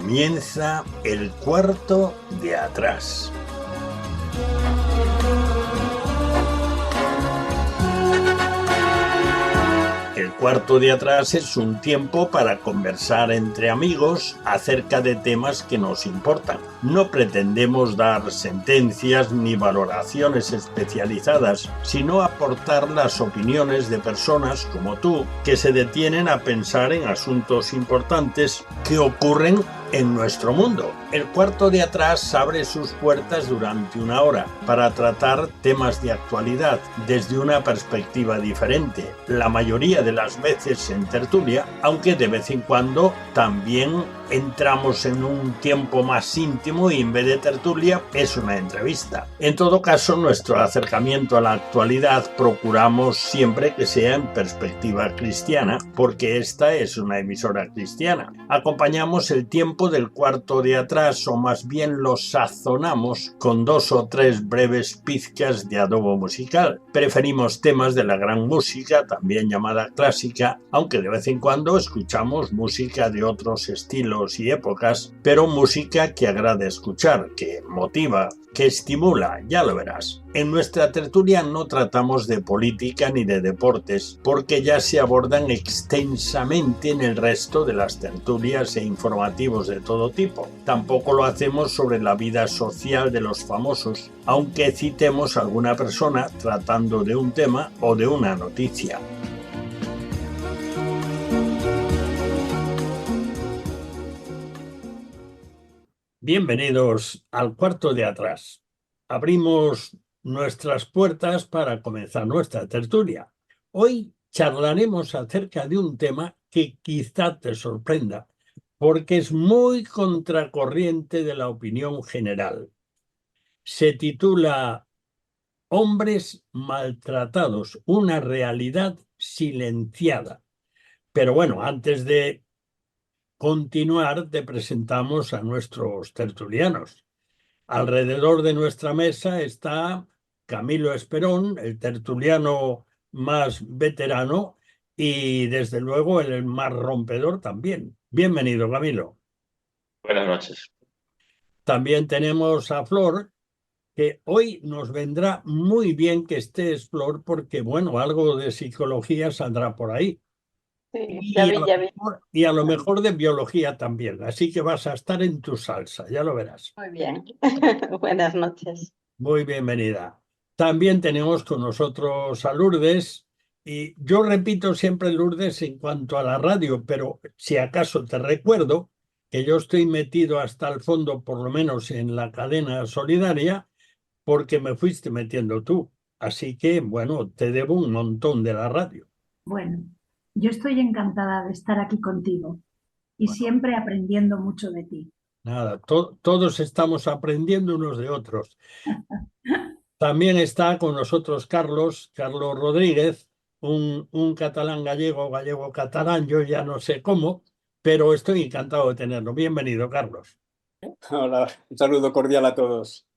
Comienza el cuarto de atrás. El cuarto de atrás es un tiempo para conversar entre amigos acerca de temas que nos importan. No pretendemos dar sentencias ni valoraciones especializadas, sino aportar las opiniones de personas como tú que se detienen a pensar en asuntos importantes que ocurren en nuestro mundo. El cuarto de atrás abre sus puertas durante una hora para tratar temas de actualidad desde una perspectiva diferente, la mayoría de las veces en tertulia, aunque de vez en cuando también entramos en un tiempo más íntimo y en vez de tertulia es una entrevista. En todo caso, nuestro acercamiento a la actualidad procuramos siempre que sea en perspectiva cristiana, porque esta es una emisora cristiana. Acompañamos el tiempo del cuarto de atrás, o más bien lo sazonamos con 2 o 3 breves pizcas de adobo musical. Preferimos temas de la gran música, también llamada clásica, aunque de vez en cuando escuchamos música de otros estilos y épocas, pero música que agrada escuchar, que motiva, que estimula, ya lo verás. En nuestra tertulia no tratamos de política ni de deportes, porque ya se abordan extensamente en el resto de las tertulias e informativos de todo tipo. Tampoco lo hacemos sobre la vida social de los famosos, aunque citemos a alguna persona tratando de un tema o de una noticia. Bienvenidos al cuarto de atrás. Abrimos nuestras puertas para comenzar nuestra tertulia. Hoy charlaremos acerca de un tema que quizá te sorprenda, porque es muy contracorriente de la opinión general. Se titula Hombres maltratados, una realidad silenciada. Pero bueno, antes de continuar, te presentamos a nuestros tertulianos. Alrededor de nuestra mesa está Camilo Esperón, el tertuliano más veterano y desde luego el más rompedor también. Bienvenido, Camilo. Buenas noches. También tenemos a Flor, que hoy nos vendrá muy bien que estés, Flor, porque bueno, algo de psicología saldrá por ahí. Sí, Y ya vi. y a lo mejor de biología también. Así que vas a estar en tu salsa, ya lo verás. Muy bien. Buenas noches. Muy bienvenida. También tenemos con nosotros a Lourdes, y yo repito siempre Lourdes en cuanto a la radio, pero si acaso te recuerdo que yo estoy metido hasta el fondo, por lo menos en la cadena solidaria, porque me fuiste metiendo tú. Así que, bueno, te debo un montón de la radio. Bueno, yo estoy encantada de estar aquí contigo y Bueno, siempre aprendiendo mucho de ti. nada, todos estamos aprendiendo unos de otros. También está con nosotros Carlos Rodríguez, un catalán gallego, gallego catalán, yo ya no sé cómo, pero estoy encantado de tenerlo. Bienvenido, Carlos. Hola, un saludo cordial a todos.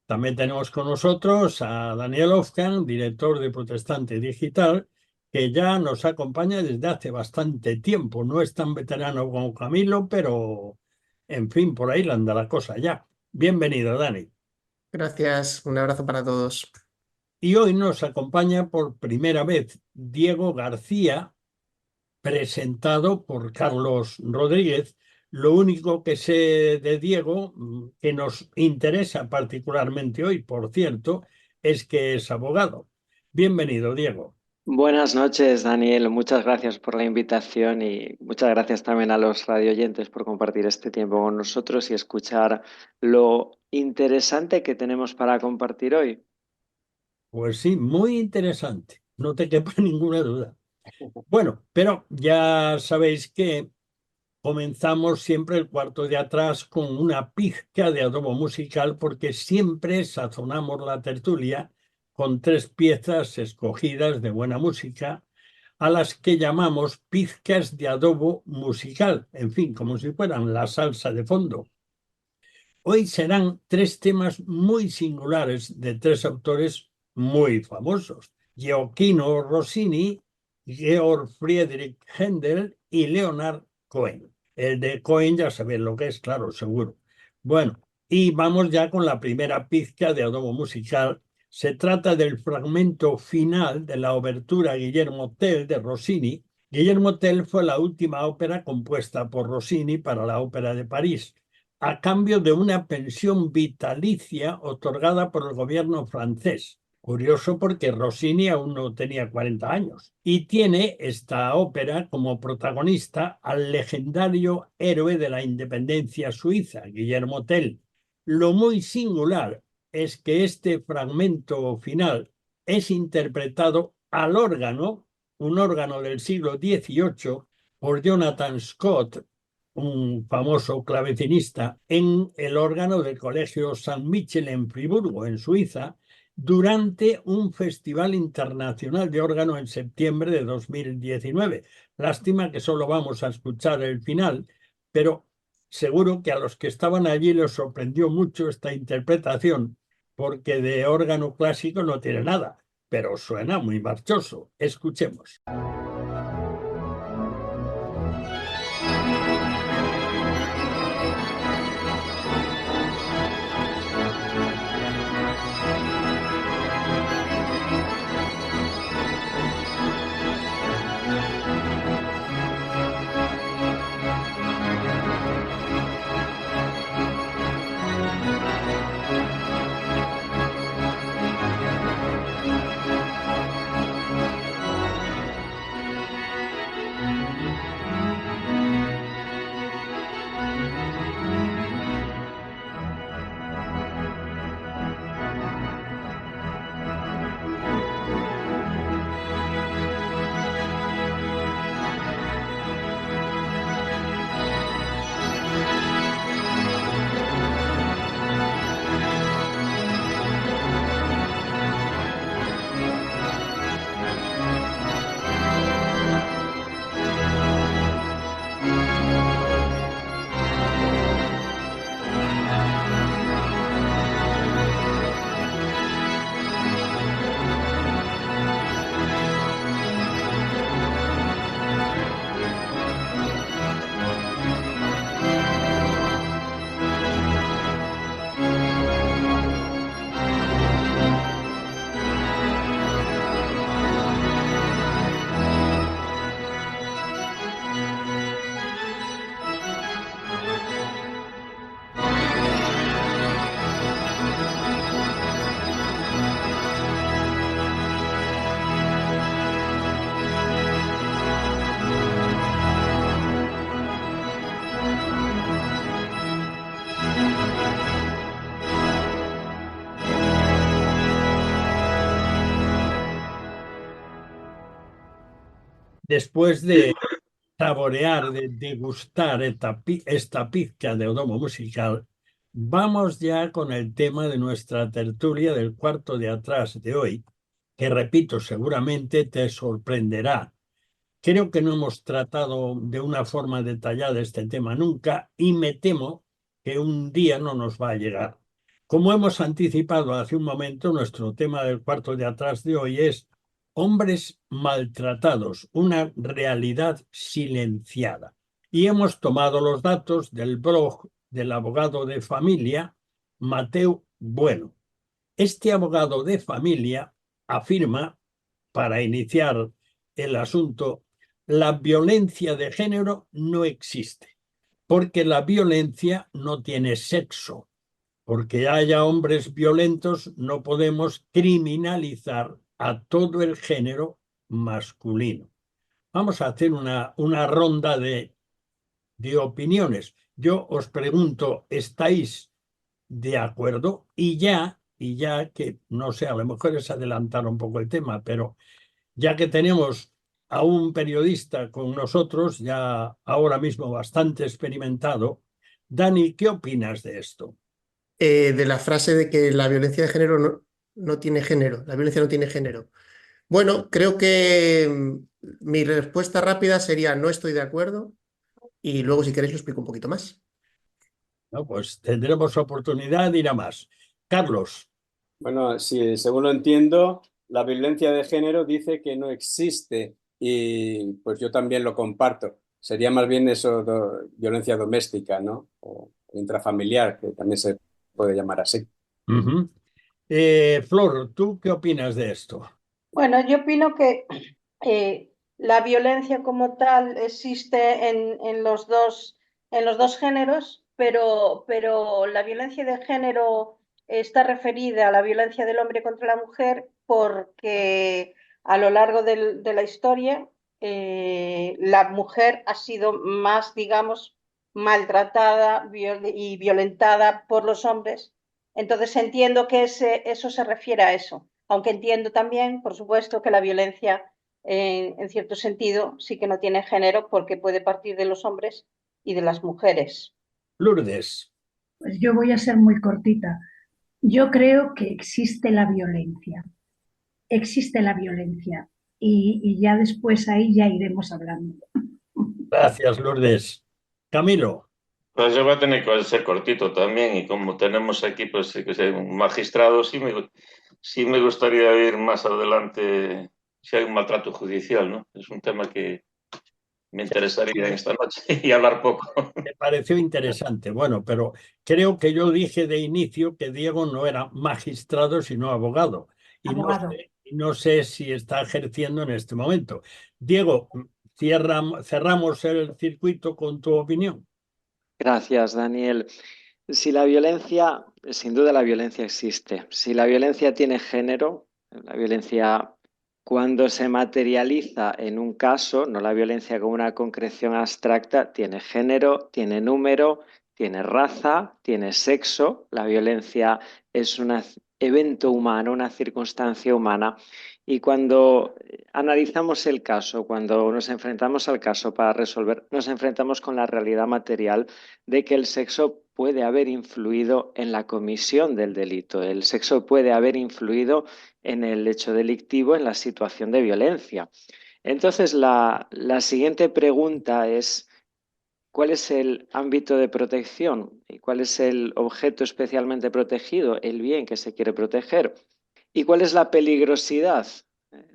También tenemos con nosotros a Daniel Ofkan, director de Protestante Digital, que ya nos acompaña desde hace bastante tiempo. No es tan veterano como Camilo, pero en fin, por ahí le anda la cosa ya. Bienvenido, Dani. Gracias, un abrazo para todos. Y hoy nos acompaña por primera vez Diego García, presentado por Carlos Rodríguez. Lo único que sé de Diego, que nos interesa particularmente hoy, por cierto, es que es abogado. Bienvenido, Diego. Buenas noches, Daniel. Muchas gracias por la invitación y muchas gracias también a los radioyentes por compartir este tiempo con nosotros y escuchar lo interesante que tenemos para compartir hoy. Pues sí, muy interesante, no te quepa ninguna duda. Bueno, pero ya sabéis que comenzamos siempre el cuarto de atrás con una pizca de adobo musical, porque siempre sazonamos la tertulia con 3 piezas escogidas de buena música, a las que llamamos pizcas de adobo musical, en fin, como si fueran la salsa de fondo. Hoy serán 3 temas muy singulares de 3 autores muy famosos: Gioachino Rossini, Georg Friedrich Händel y Leonard Cohen. El de Cohen ya sabéis lo que es, claro, seguro. Bueno, y vamos ya con la primera pizca de Adobo Musical. Se trata del fragmento final de la obertura Guillermo Tell de Rossini. Guillermo Tell fue la última ópera compuesta por Rossini para la Ópera de París, a cambio de una pensión vitalicia otorgada por el gobierno francés. Curioso porque Rossini aún no tenía 40 años y tiene esta ópera como protagonista al legendario héroe de la independencia suiza, Guillermo Tell. Lo muy singular es que este fragmento final es interpretado al órgano, un órgano del siglo XVIII, por Jonathan Scott, un famoso clavecinista, en el órgano del Colegio Saint Michel en Friburgo, en Suiza, durante un festival internacional de órgano en septiembre de 2019. Lástima que solo vamos a escuchar el final, pero seguro que a los que estaban allí les sorprendió mucho esta interpretación, porque de órgano clásico no tiene nada, pero suena muy marchoso. Escuchemos. Después de saborear, de degustar esta pizca de Adobo Musical, vamos ya con el tema de nuestra tertulia del cuarto de atrás de hoy, que repito, seguramente te sorprenderá. Creo que no hemos tratado de una forma detallada este tema nunca y me temo que un día no nos va a llegar. Como hemos anticipado hace un momento, nuestro tema del cuarto de atrás de hoy es hombres maltratados, una realidad silenciada. Y hemos tomado los datos del blog del abogado de familia, Mateo Bueno. Este abogado de familia afirma, para iniciar el asunto, la violencia de género no existe, porque la violencia no tiene sexo. Porque haya hombres violentos, no podemos criminalizar a todo el género masculino. Vamos a hacer una ronda de opiniones. Yo os pregunto, ¿estáis de acuerdo? Y ya que, no sé, a lo mejor es adelantar un poco el tema, pero ya que tenemos a un periodista con nosotros, ya ahora mismo bastante experimentado, Dani, ¿qué opinas de esto? De la frase de que la violencia de género no tiene género, la violencia no tiene género. Bueno, creo que mi respuesta rápida sería no estoy de acuerdo y luego si queréis lo explico un poquito más. No, pues tendremos oportunidad de ir a más. Carlos. Bueno, sí, según lo entiendo, la violencia de género dice que no existe y pues yo también lo comparto. Sería más bien eso, violencia doméstica, ¿no? O intrafamiliar, que también se puede llamar así. Ujú. Flor, ¿tú qué opinas de esto? Bueno, yo opino que la violencia como tal existe en los dos géneros, pero la violencia de género está referida a la violencia del hombre contra la mujer porque a lo largo de la historia la mujer ha sido más, digamos, maltratada y violentada por los hombres. Entonces entiendo que eso se refiere a eso, aunque entiendo también, por supuesto, que la violencia en cierto sentido sí que no tiene género porque puede partir de los hombres y de las mujeres. Lourdes. Pues yo voy a ser muy cortita. Yo creo que existe la violencia y ya después ahí ya iremos hablando. Gracias, Lourdes. Camilo. Pues yo voy a tener que ser cortito también y como tenemos aquí pues que ser un magistrado, sí me gustaría ver más adelante si hay un maltrato judicial, ¿no? Es un tema que me interesaría en esta noche y hablar poco. Me pareció interesante. Bueno, pero creo que yo dije de inicio que Diego no era magistrado, sino abogado. Abogado. Y no sé si está ejerciendo en este momento. Diego, cerramos el circuito con tu opinión. Gracias, Daniel. Si la violencia, sin duda la violencia existe. Si la violencia tiene género, la violencia cuando se materializa en un caso, no la violencia como una concreción abstracta, tiene género, tiene número, tiene raza, tiene sexo. La violencia es un evento humano, una circunstancia humana. Y cuando analizamos el caso, cuando nos enfrentamos al caso para resolver, nos enfrentamos con la realidad material de que el sexo puede haber influido en la comisión del delito, el sexo puede haber influido en el hecho delictivo, en la situación de violencia. Entonces, la siguiente pregunta es, ¿cuál es el ámbito de protección? ¿Y cuál es el objeto especialmente protegido, el bien que se quiere proteger? ¿Y cuál es la peligrosidad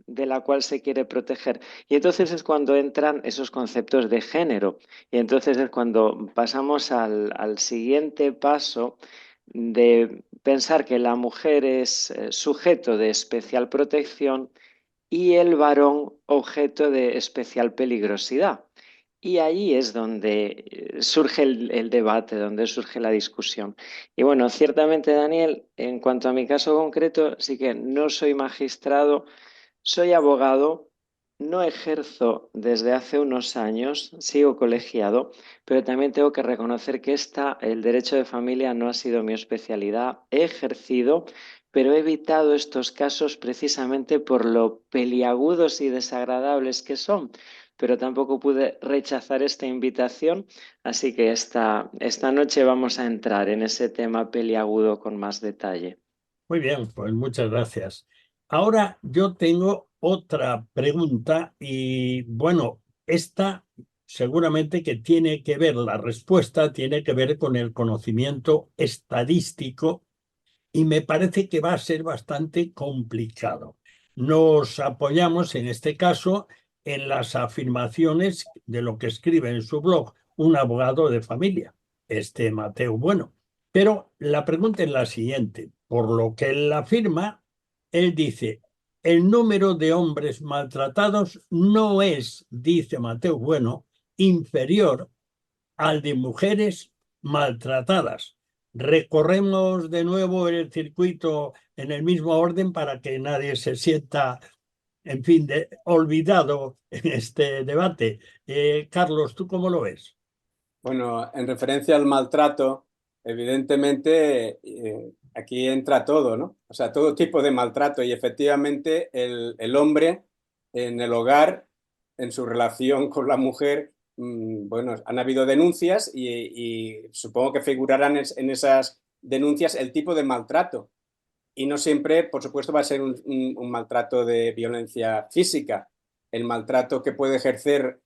de la cual se quiere proteger? Y entonces es cuando entran esos conceptos de género. Y entonces es cuando pasamos al siguiente paso de pensar que la mujer es sujeto de especial protección y el varón objeto de especial peligrosidad. Y ahí es donde surge el debate, donde surge la discusión. Y bueno, ciertamente, Daniel, en cuanto a mi caso concreto, sí que no soy magistrado, soy abogado, no ejerzo desde hace unos años, sigo colegiado, pero también tengo que reconocer que el derecho de familia no ha sido mi especialidad. He ejercido, pero he evitado estos casos precisamente por lo peliagudos y desagradables que son. Pero tampoco pude rechazar esta invitación, así que esta noche vamos a entrar en ese tema peliagudo con más detalle. Muy bien, pues muchas gracias. Ahora yo tengo otra pregunta y bueno, esta seguramente que tiene que ver, la respuesta tiene que ver con el conocimiento estadístico y me parece que va a ser bastante complicado. Nos apoyamos en este caso en las afirmaciones de lo que escribe en su blog un abogado de familia, Mateo Bueno. Pero la pregunta es la siguiente. Por lo que él afirma, él dice, el número de hombres maltratados no es, dice Mateo Bueno, inferior al de mujeres maltratadas. Recorremos de nuevo el circuito en el mismo orden para que nadie se sienta, en fin, olvidado en este debate. Carlos, ¿tú cómo lo ves? Bueno, en referencia al maltrato, evidentemente aquí entra todo, ¿no? O sea, todo tipo de maltrato y efectivamente el hombre en el hogar, en su relación con la mujer, bueno, han habido denuncias y supongo que figurarán en esas denuncias el tipo de maltrato. Y no siempre, por supuesto, va a ser un maltrato de violencia física. El maltrato que puede ejercer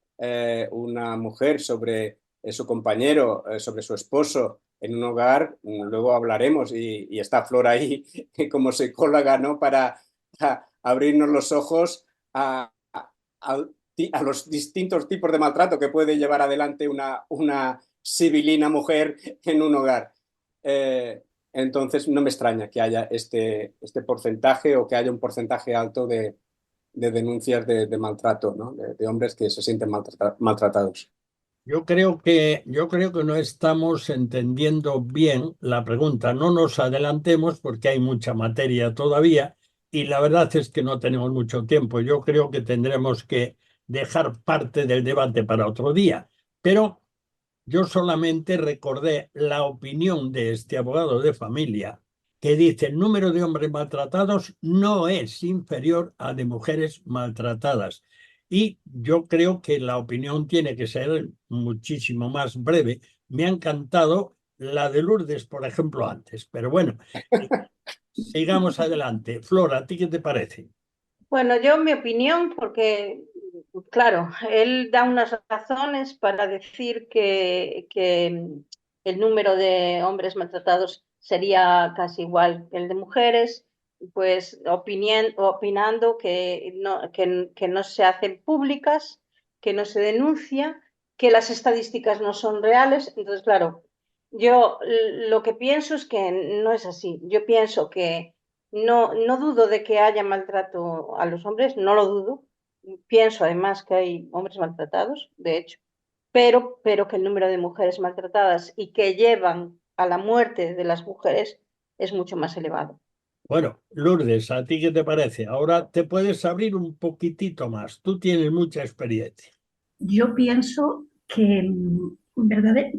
una mujer sobre su compañero, sobre su esposo en un hogar, luego hablaremos y está Flor ahí como psicóloga, ¿no? Para abrirnos los ojos a a los distintos tipos de maltrato que puede llevar adelante una sibilina mujer en un hogar. Entonces no me extraña que haya este porcentaje o que haya un porcentaje alto de denuncias de maltrato, ¿no? De hombres que se sienten maltratados. Yo creo que no estamos entendiendo bien la pregunta. No nos adelantemos porque hay mucha materia todavía y la verdad es que no tenemos mucho tiempo. Yo creo que tendremos que dejar parte del debate para otro día. Pero yo solamente recordé la opinión de este abogado de familia que dice el número de hombres maltratados no es inferior a de mujeres maltratadas. Y yo creo que la opinión tiene que ser muchísimo más breve. Me ha encantado la de Lourdes, por ejemplo, antes. Pero bueno, sigamos adelante. Flora, ¿a ti qué te parece? Bueno, yo mi opinión, porque claro, él da unas razones para decir que el número de hombres maltratados sería casi igual que el de mujeres, pues opinando que no se hacen públicas, que no se denuncia, que las estadísticas no son reales. Entonces, claro, yo lo que pienso es que no es así. Yo pienso que no dudo de que haya maltrato a los hombres, no lo dudo. Pienso además que hay hombres maltratados, de hecho, pero que el número de mujeres maltratadas y que llevan a la muerte de las mujeres es mucho más elevado. Bueno, Lourdes, ¿a ti qué te parece? Ahora te puedes abrir un poquitito más. Tú tienes mucha experiencia. Yo pienso que,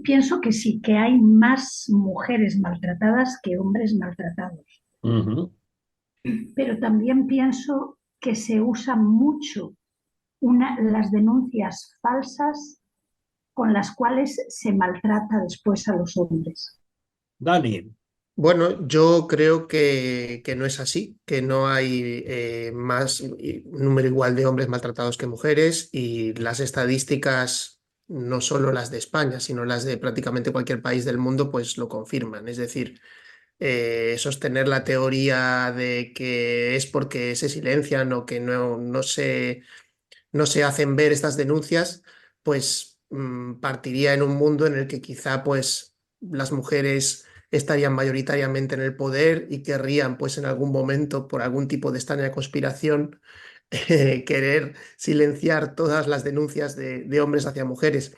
pienso que sí, que hay más mujeres maltratadas que hombres maltratados. Ujú. Pero también pienso que se usa mucho las denuncias falsas con las cuales se maltrata después a los hombres. Dani. Bueno, yo creo que no es así, que no hay un número igual de hombres maltratados que mujeres y las estadísticas, no solo las de España, sino las de prácticamente cualquier país del mundo, pues lo confirman. Es decir, sostener la teoría de que es porque se silencian o que no se hacen ver estas denuncias, pues partiría en un mundo en el que quizá pues las mujeres estarían mayoritariamente en el poder y querrían pues en algún momento por algún tipo de extraña conspiración querer silenciar todas las denuncias de hombres hacia mujeres.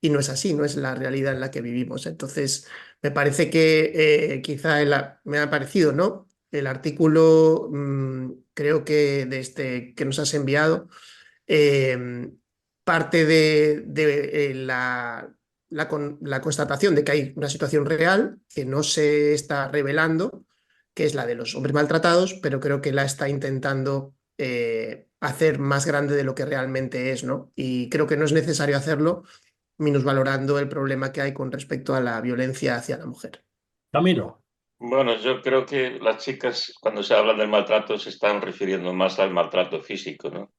Y no es así, no es la realidad en la que vivimos. Entonces, me parece que quizá me ha parecido, ¿no? El artículo, creo que de este que nos has enviado, eh, parte de la constatación de que hay una situación real que no se está revelando, que es la de los hombres maltratados, pero creo que la está intentando hacer más grande de lo que realmente es, ¿no? Y creo que no es necesario hacerlo minusvalorando el problema que hay con respecto a la violencia hacia la mujer. Camilo. Bueno, yo creo que las chicas, cuando se habla del maltrato, se están refiriendo más al maltrato físico, ¿no?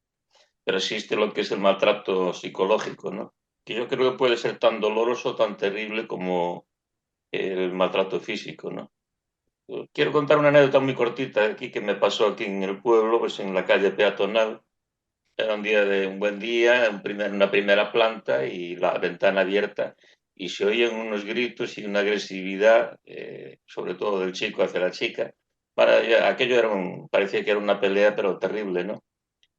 Pero existe lo que es el maltrato psicológico, ¿no? Que yo creo que puede ser tan doloroso, tan terrible como el maltrato físico, ¿no? Quiero contar una anécdota muy cortita aquí que me pasó aquí en el pueblo, pues en la calle peatonal. Era un buen día, una primera planta y la ventana abierta y se oían unos gritos y una agresividad, sobre todo del chico hacia la chica. Aquello parecía que era una pelea, pero terrible, ¿no?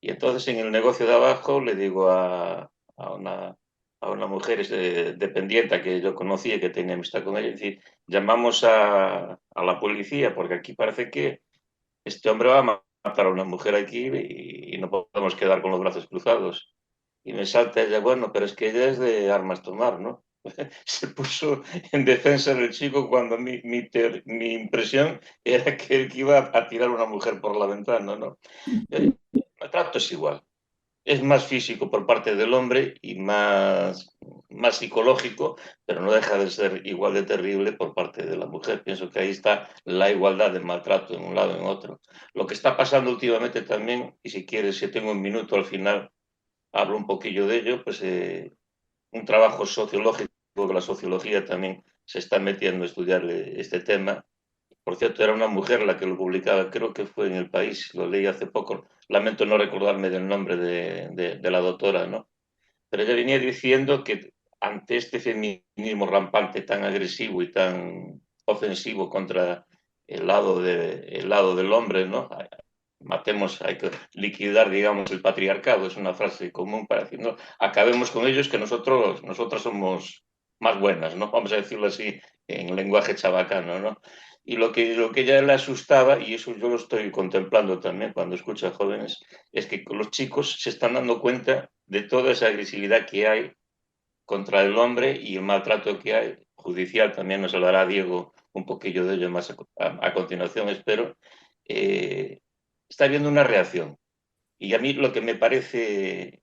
Y entonces en el negocio de abajo le digo a una mujer dependiente que yo conocía, que tenía amistad con ella, es decir, llamamos a la policía porque aquí parece que este hombre va a matar a una mujer aquí y no podemos quedar con los brazos cruzados. Y me salta ella, bueno, pero es que ella es de armas tomar, ¿no? Se puso en defensa del chico cuando mi impresión era que él iba a tirar a una mujer por la ventana, ¿no? El trato es igual. Es más físico por parte del hombre y más psicológico, pero no deja de ser igual de terrible por parte de la mujer. Pienso que ahí está la igualdad del maltrato en un lado y en otro. Lo que está pasando últimamente también, y si quieres, si tengo un minuto al final, hablo un poquillo de ello, pues un trabajo sociológico, que la sociología también se está metiendo a estudiar este tema, Por cierto, era una mujer la que lo publicaba, creo que fue en El País, lo leí hace poco. Lamento no recordarme del nombre de la doctora, ¿no? Pero ella venía diciendo que ante este feminismo rampante, tan agresivo y tan ofensivo contra el lado del hombre, ¿no? Matemos, hay que liquidar, digamos, el patriarcado, es una frase común para decir, no, acabemos con ellos que nosotras somos más buenas, ¿no? Vamos a decirlo así en lenguaje chabacano, ¿no? Y lo que ya le asustaba, y eso yo lo estoy contemplando también cuando escucho a jóvenes, es que los chicos se están dando cuenta de toda esa agresividad que hay contra el hombre y el maltrato que hay, judicial, también nos hablará Diego un poquillo de ello más a continuación, espero. Está habiendo una reacción. Y a mí lo que me parece,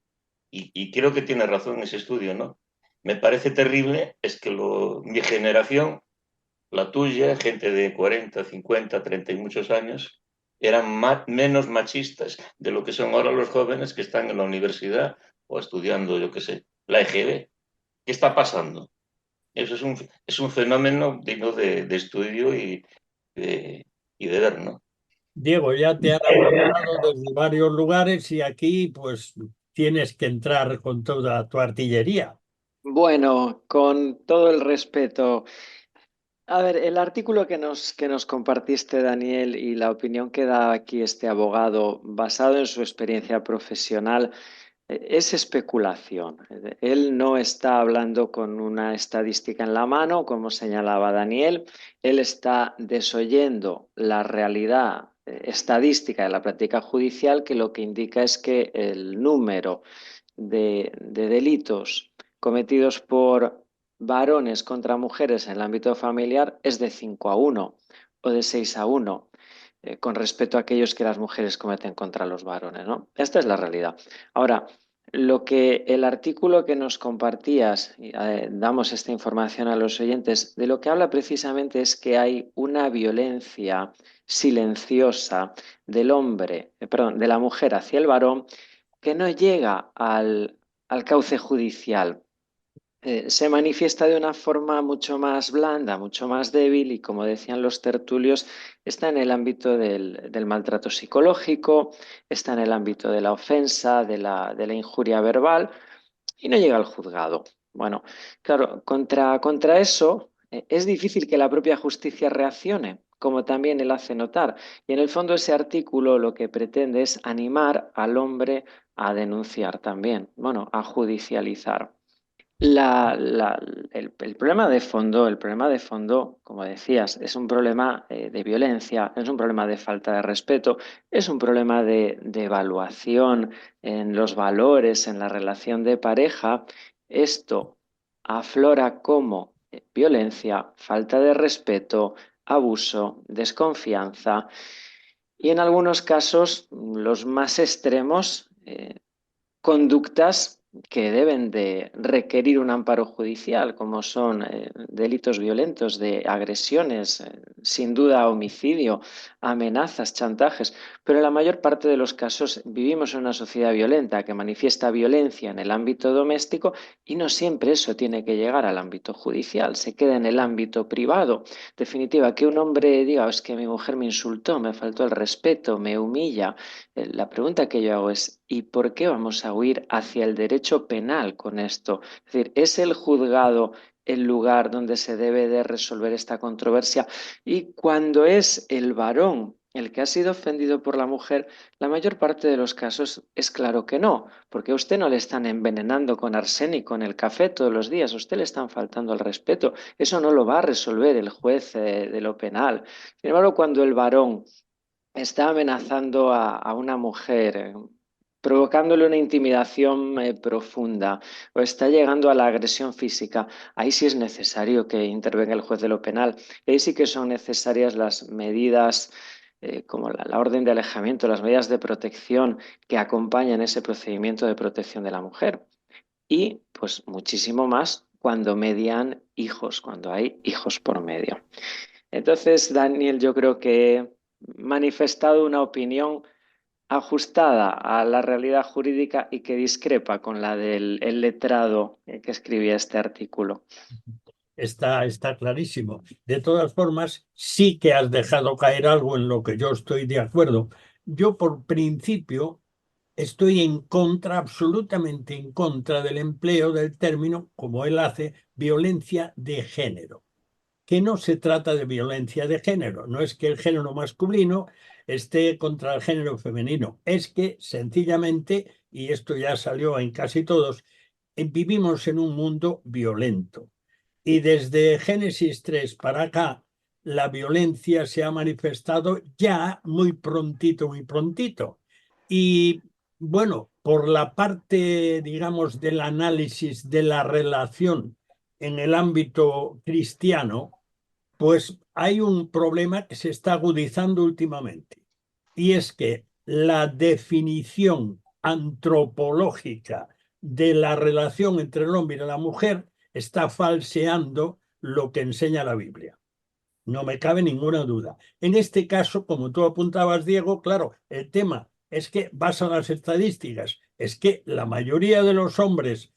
y creo que tiene razón en ese estudio, ¿no? Me parece terrible es que mi generación, la tuya, gente de 40, 50, 30 y muchos años, eran menos machistas de lo que son ahora los jóvenes que están en la universidad o estudiando, yo qué sé, la EGB. ¿Qué está pasando? Eso es un fenómeno digno de estudio y de ver, ¿no? Diego, ya te han apuntado desde varios lugares y aquí pues tienes que entrar con toda tu artillería. Bueno, con todo el respeto. A ver, el artículo que nos compartiste, Daniel, y la opinión que da aquí este abogado, basado en su experiencia profesional, es especulación. Él no está hablando con una estadística en la mano, como señalaba Daniel. Él está desoyendo la realidad estadística de la práctica judicial, que lo que indica es que el número de delitos cometidos por varones contra mujeres en el ámbito familiar es de 5-1 o de 6-1 con respecto a aquellos que las mujeres cometen contra los varones, ¿no? Esta es la realidad. Ahora, lo que el artículo que nos compartías, damos esta información a los oyentes, de lo que habla precisamente es que hay una violencia silenciosa del hombre, perdón, de la mujer hacia el varón que no llega al cauce judicial. Se manifiesta de una forma mucho más blanda, mucho más débil y, como decían los tertulios, está en el ámbito del maltrato psicológico, está en el ámbito de la ofensa, de la injuria verbal y no llega al juzgado. Bueno, claro, contra eso es difícil que la propia justicia reaccione, como también él hace notar. Y en el fondo ese artículo lo que pretende es animar al hombre a denunciar también, bueno, a judicializar. El problema de fondo, como decías, es un problema de violencia, es un problema de falta de respeto, es un problema de evaluación en los valores, en la relación de pareja. Esto aflora como violencia, falta de respeto, abuso, desconfianza y en algunos casos, los más extremos, conductas que deben de requerir un amparo judicial, como son delitos violentos de agresiones, sin duda homicidio, amenazas, chantajes, pero en la mayor parte de los casos vivimos en una sociedad violenta que manifiesta violencia en el ámbito doméstico y no siempre eso tiene que llegar al ámbito judicial, se queda en el ámbito privado. En definitiva, que un hombre diga, es que mi mujer me insultó, me faltó el respeto, me humilla. La pregunta que yo hago es, ¿y por qué vamos a huir hacia el derecho penal con esto? Es decir, ¿es el juzgado el lugar donde se debe de resolver esta controversia? Y cuando es el varón el que ha sido ofendido por la mujer, la mayor parte de los casos es claro que no, porque a usted no le están envenenando con arsénico en el café todos los días, a usted le están faltando el respeto, eso no lo va a resolver el juez de lo penal. Sin embargo, cuando el varón está amenazando a una mujer, provocándole una intimidación profunda o está llegando a la agresión física, ahí sí es necesario que intervenga el juez de lo penal. Y ahí sí que son necesarias las medidas como la orden de alejamiento, las medidas de protección que acompañan ese procedimiento de protección de la mujer. Y pues muchísimo más cuando median hijos, cuando hay hijos por medio. Entonces, Daniel, yo creo que he manifestado una opinión ajustada a la realidad jurídica y que discrepa con la del el letrado que escribía este artículo. está clarísimo. De todas formas, sí que has dejado caer algo en lo que yo estoy de acuerdo. Yo, por principio, estoy en contra, absolutamente en contra del empleo del término, como él hace, violencia de género. Que no se trata de violencia de género, no es que el género masculino esté contra el género femenino, es que sencillamente, y esto ya salió en casi todos, vivimos en un mundo violento. Y desde Génesis 3 para acá, la violencia se ha manifestado ya muy prontito, muy prontito. Y bueno, por la parte, digamos, del análisis de la relación en el ámbito cristiano, pues hay un problema que se está agudizando últimamente. Y es que la definición antropológica de la relación entre el hombre y la mujer está falseando lo que enseña la Biblia. No me cabe ninguna duda. En este caso, como tú apuntabas, Diego, claro, el tema es que vas a las estadísticas, es que la mayoría de los hombres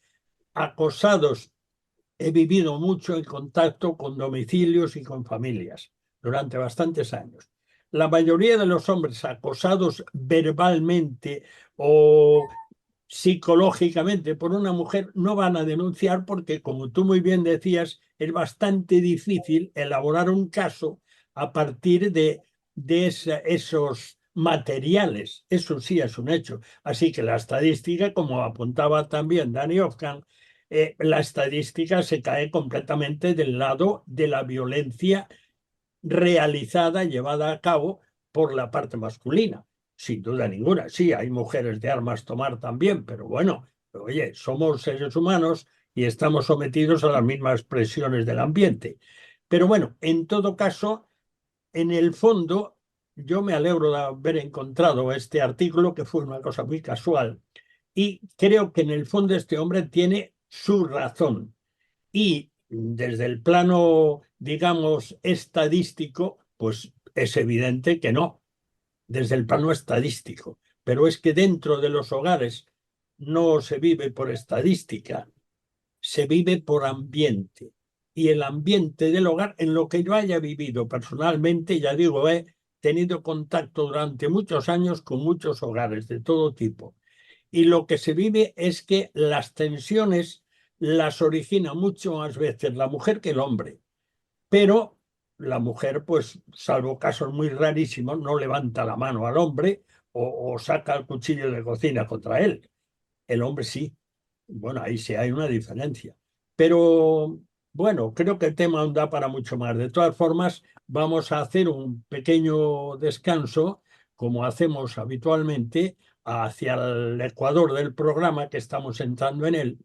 acosados, he vivido mucho en contacto con domicilios y con familias durante bastantes años. La mayoría de los hombres acosados verbalmente o psicológicamente por una mujer no van a denunciar porque, como tú muy bien decías, es bastante difícil elaborar un caso a partir de esos materiales. Eso sí es un hecho. Así que la estadística, como apuntaba también Danny Hofkan, la estadística se cae completamente del lado de la violencia realizada, llevada a cabo por la parte masculina. Sin duda ninguna. Sí, hay mujeres de armas tomar también, pero bueno, oye, somos seres humanos y estamos sometidos a las mismas presiones del ambiente. Pero bueno, en todo caso, en el fondo, yo me alegro de haber encontrado este artículo, que fue una cosa muy casual, y creo que en el fondo este hombre tiene su razón. Y desde el plano, digamos, estadístico, pues es evidente que no, desde el plano estadístico. Pero es que dentro de los hogares no se vive por estadística, se vive por ambiente. Y el ambiente del hogar, en lo que yo haya vivido personalmente, ya digo, he tenido contacto durante muchos años con muchos hogares de todo tipo. Y lo que se vive es que las tensiones las origina mucho más veces la mujer que el hombre. Pero la mujer, pues, salvo casos muy rarísimos, no levanta la mano al hombre o saca el cuchillo de cocina contra él. El hombre sí. Bueno, ahí sí hay una diferencia. Pero bueno, creo que el tema aún da para mucho más. De todas formas, vamos a hacer un pequeño descanso, como hacemos habitualmente, hacia el ecuador del programa, que estamos entrando en él,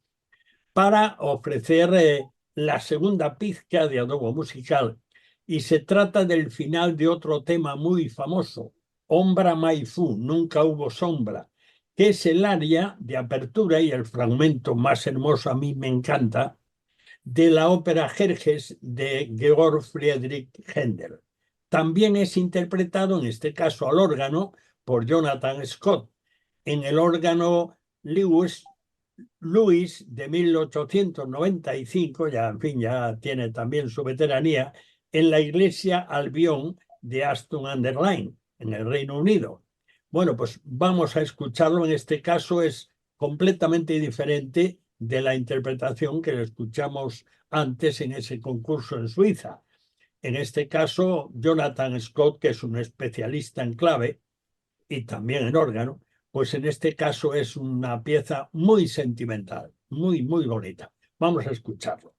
para ofrecer la segunda pizca de adobo musical. Y se trata del final de otro tema muy famoso, Ombra Mai Fu, Nunca Hubo Sombra, que es el área de apertura y el fragmento más hermoso, a mí me encanta, de la ópera Jerjes de Georg Friedrich Händel. También es interpretado, en este caso al órgano, por Jonathan Scott. En el órgano Louis de 1895, ya, en fin, ya tiene también su veteranía, en la iglesia Albion de Aston-under-Lyne, en el Reino Unido. Bueno, pues vamos a escucharlo. En este caso es completamente diferente de la interpretación que escuchamos antes en ese concurso en Suiza. En este caso, Jonathan Scott, que es un especialista en clave y también en órgano, pues en este caso es una pieza muy sentimental, muy, muy bonita. Vamos a escucharlo.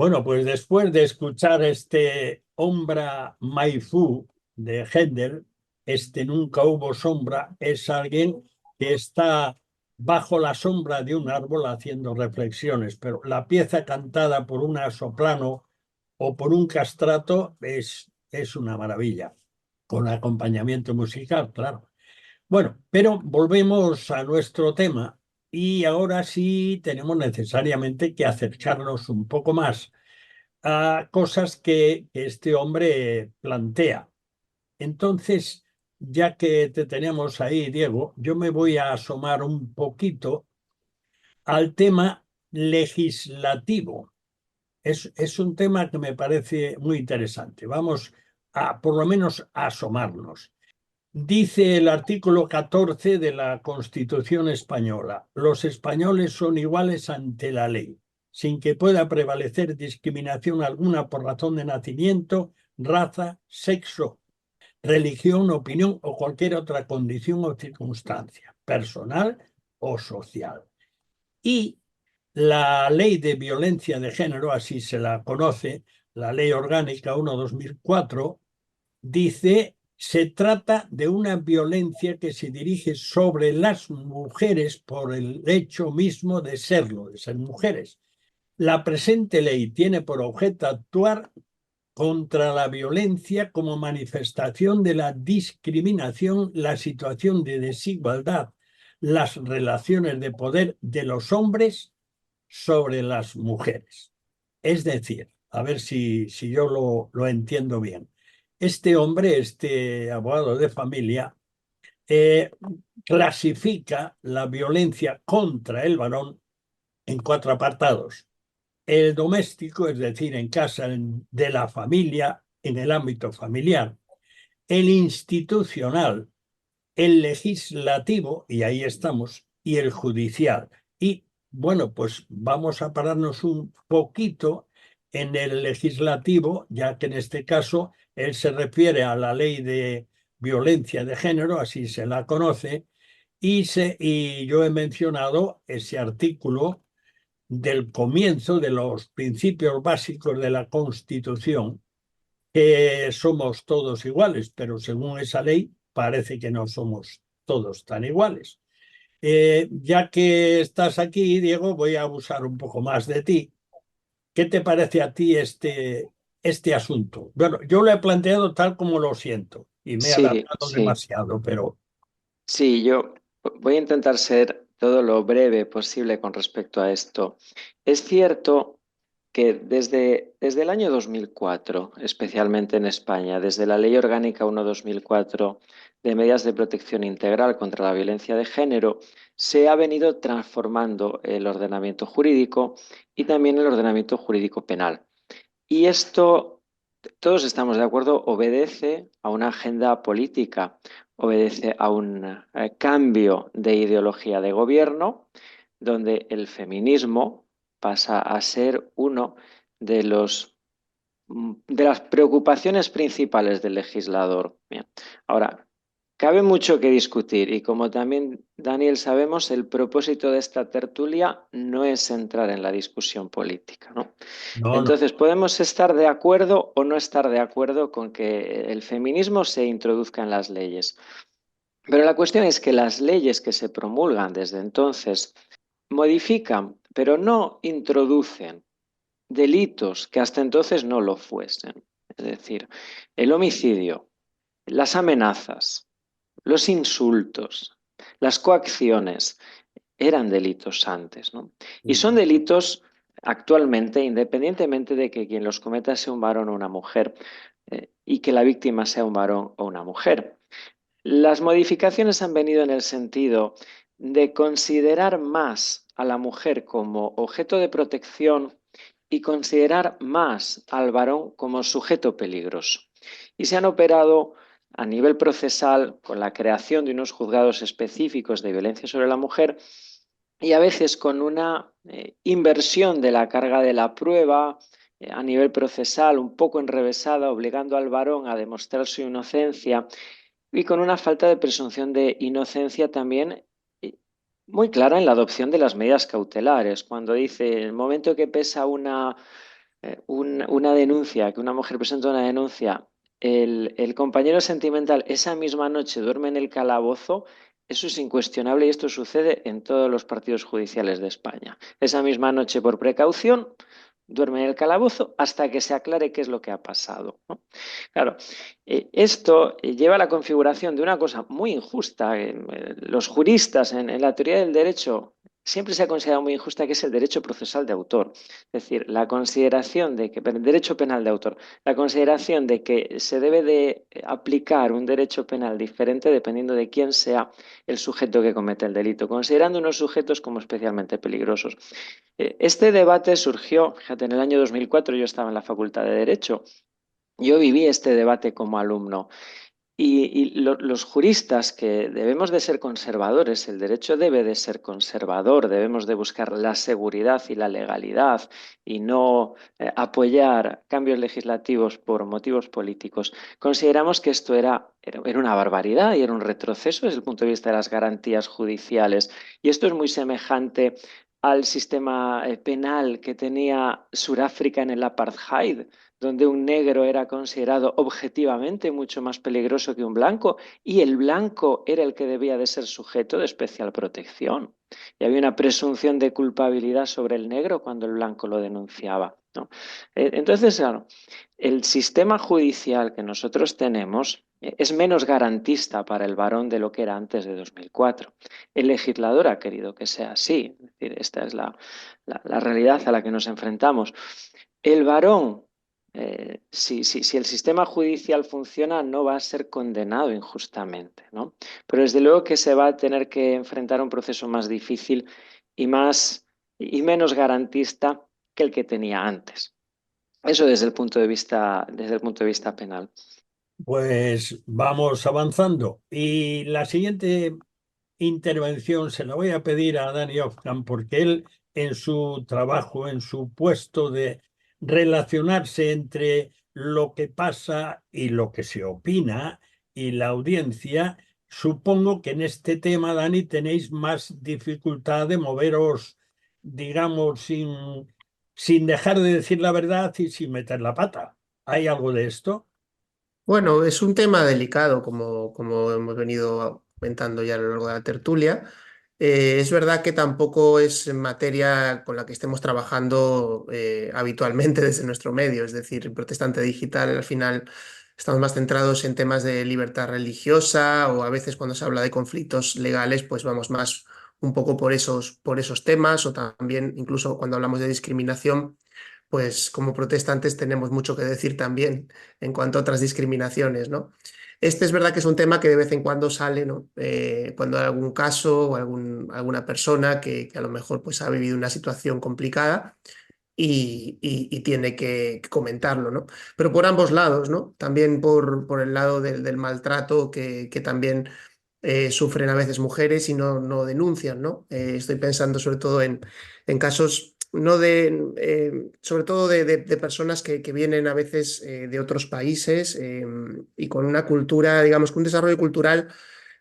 Bueno, pues después de escuchar este Ombra Mai Fu de Händel, este Nunca hubo sombra, es alguien que está bajo la sombra de un árbol haciendo reflexiones, pero la pieza cantada por una soprano o por un castrato es una maravilla, con acompañamiento musical, claro. Bueno, pero volvemos a nuestro tema y ahora sí tenemos necesariamente que acercarnos un poco más a cosas que este hombre plantea. Entonces, ya que te tenemos ahí, Diego, yo me voy a asomar un poquito al tema legislativo. Es un tema que me parece muy interesante. Vamos a, por lo menos, a asomarnos. Dice el artículo 14 de la Constitución española: los españoles son iguales ante la ley, sin que pueda prevalecer discriminación alguna por razón de nacimiento, raza, sexo, religión, opinión o cualquier otra condición o circunstancia, personal o social. Y la ley de violencia de género, así se la conoce, la ley orgánica 1/2004, dice: se trata de una violencia que se dirige sobre las mujeres por el hecho mismo de serlo, de ser mujeres. La presente ley tiene por objeto actuar contra la violencia como manifestación de la discriminación, la situación de desigualdad, las relaciones de poder de los hombres sobre las mujeres. Es decir, a ver si yo lo entiendo bien. Este hombre, este abogado de familia, clasifica la violencia contra el varón en 4 apartados: el doméstico, es decir, en casa de la familia, en el ámbito familiar; el institucional; el legislativo, y ahí estamos; y el judicial. Y bueno, pues vamos a pararnos un poquito en el legislativo, ya que en este caso él se refiere a la ley de violencia de género, así se la conoce, y yo he mencionado ese artículo del comienzo de los principios básicos de la Constitución, que somos todos iguales, pero según esa ley parece que no somos todos tan iguales. Ya que estás aquí, Diego, voy a abusar un poco más de ti. ¿Qué te parece a ti este asunto? Bueno, yo lo he planteado tal como lo siento y me he Sí, alargado sí. demasiado, pero Sí, yo voy a intentar ser todo lo breve posible con respecto a esto. Es cierto que desde el año 2004, especialmente en España, desde la Ley Orgánica 1/2004 de Medidas de Protección Integral contra la Violencia de Género, se ha venido transformando el ordenamiento jurídico y también el ordenamiento jurídico penal. Y esto, todos estamos de acuerdo, obedece a una agenda política, obedece a un cambio de ideología de gobierno, donde el feminismo pasa a ser uno de de las preocupaciones principales del legislador. Bien. Ahora, cabe mucho que discutir y como también, Daniel, sabemos, el propósito de esta tertulia no es entrar en la discusión política, ¿no? no. Entonces, podemos estar de acuerdo o no estar de acuerdo con que el feminismo se introduzca en las leyes. Pero la cuestión es que las leyes que se promulgan desde entonces modifican, pero no introducen delitos que hasta entonces no lo fuesen. Es decir, el homicidio, las amenazas, los insultos, las coacciones eran delitos antes, ¿no? Y son delitos actualmente, independientemente de que quien los cometa sea un varón o una mujer, y que la víctima sea un varón o una mujer. Las modificaciones han venido en el sentido de considerar más a la mujer como objeto de protección y considerar más al varón como sujeto peligroso. Y se han operado a nivel procesal con la creación de unos juzgados específicos de violencia sobre la mujer y a veces con una inversión de la carga de la prueba a nivel procesal un poco enrevesada, obligando al varón a demostrar su inocencia y con una falta de presunción de inocencia también muy clara en la adopción de las medidas cautelares. Cuando dice, en el momento que pesa una una denuncia, que una mujer presenta una denuncia, el compañero sentimental esa misma noche duerme en el calabozo, eso es incuestionable y esto sucede en todos los partidos judiciales de España. Esa misma noche, por precaución, duerme en el calabozo hasta que se aclare qué es lo que ha pasado, ¿no? Claro, esto lleva a la configuración de una cosa muy injusta. Los juristas en la teoría del derecho siempre se ha considerado muy injusta, que es el derecho procesal de autor. Es decir, la consideración de que, el derecho penal de autor, la consideración de que se debe de aplicar un derecho penal diferente dependiendo de quién sea el sujeto que comete el delito, considerando unos sujetos como especialmente peligrosos. Este debate surgió, fíjate, en el año 2004 yo estaba en la Facultad de Derecho, yo viví este debate como alumno. Los juristas que debemos de ser conservadores, el derecho debe de ser conservador, debemos de buscar la seguridad y la legalidad y no apoyar cambios legislativos por motivos políticos. Consideramos que esto era una barbaridad y era un retroceso desde el punto de vista de las garantías judiciales. Y esto es muy semejante al sistema penal que tenía Sudáfrica en el apartheid, donde un negro era considerado objetivamente mucho más peligroso que un blanco y el blanco era el que debía de ser sujeto de especial protección. Y había una presunción de culpabilidad sobre el negro cuando el blanco lo denunciaba, ¿no? Entonces, claro, el sistema judicial que nosotros tenemos es menos garantista para el varón de lo que era antes de 2004. El legislador ha querido que sea así, es decir, esta es la realidad a la que nos enfrentamos. El varón, si el sistema judicial funciona, no va a ser condenado injustamente, ¿no? Pero desde luego que se va a tener que enfrentar a un proceso más difícil y menos garantista que el que tenía antes. Eso desde el punto de vista penal. Pues vamos avanzando. Y la siguiente intervención se la voy a pedir a Danny Ofcam porque él en su trabajo, en su puesto de relacionarse entre lo que pasa y lo que se opina y la audiencia, supongo que en este tema, Dani, tenéis más dificultad de moveros, digamos, sin dejar de decir la verdad y sin meter la pata. ¿Hay algo de esto? Bueno, es un tema delicado, como hemos venido comentando ya a lo largo de la tertulia. Es verdad que tampoco es materia con la que estemos trabajando habitualmente desde nuestro medio, es decir, en Protestante Digital al final estamos más centrados en temas de libertad religiosa o a veces cuando se habla de conflictos legales, pues vamos más un poco por esos temas o también incluso cuando hablamos de discriminación pues como protestantes tenemos mucho que decir también en cuanto a otras discriminaciones, ¿no? Este es verdad que es un tema que de vez en cuando sale, ¿no? Cuando hay algún caso o alguna persona que a lo mejor pues, ha vivido una situación complicada y tiene que comentarlo, ¿no? Pero por ambos lados, ¿no? También por el lado del maltrato que también sufren a veces mujeres y no denuncian, ¿no? Estoy pensando sobre todo en casos, no sobre todo de personas que vienen a veces de otros países y con una cultura, digamos, con un desarrollo cultural